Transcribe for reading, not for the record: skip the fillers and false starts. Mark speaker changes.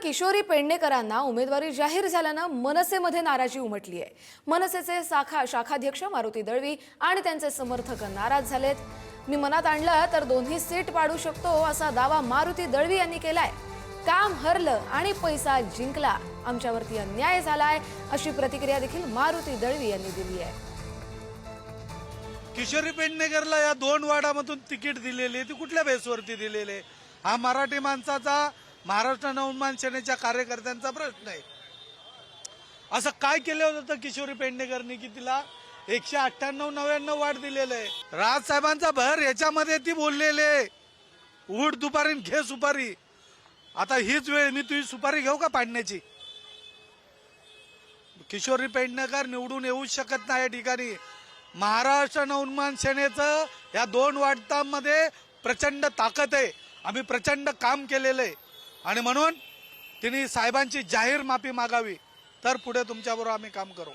Speaker 1: किशोरी पेडणेकरांना उमेदवारी जाहीर झाल्यानं मनसेमध्ये नाराजी उमटली आहे। मनसेचे शाखाध्यक्ष मारुती दळवी आणि त्यांचे समर्थक नाराज झालेत। मी मनात आणलं तर दोन्ही सीट पाडू शकतो असा दावा मारुती दळवी यांनी केलाय। काम हरलं आणि पैसा जिंकला, आमच्यावरती अन्याय झालाय अशी प्रतिक्रिया देखील मारुती दळवी यांनी दिली आहे।
Speaker 2: किशोरी पेडणेकरला या 2 वार्डामधून तिकीट दिलेले, ती कुठल्या बेसवरती दिलेले? हा मराठी माणसाचा, महाराष्ट्र नवनिर्माण सेनेच्या कार्यकर्त्यांचा प्रश्न आहे। असं काय केलं होतं किशोरी पेडणेकरनी की तिला 198-99 वार्ड दिलेले आहे? राजसाहेबांचा भर याच्यामध्ये ती बोललेले, उठ दुपारी घे सुपारी। आता हीच वेळ, मी तुझी सुपारी घेऊ का पाडण्याची? किशोरी पेडणेकर निवडून येऊ शकत नाही या ठिकाणी। महाराष्ट्र नवनिर्माण सेनेचं या 2 वार्डांमध्ये प्रचंड ताकद आहे। आम्ही प्रचंड काम केलेलं आहे आणि म्हणून तिने साहेबांची जाहीर माफी मागावी, तर पुढे तुमच्याबरोबर आम्ही काम करू।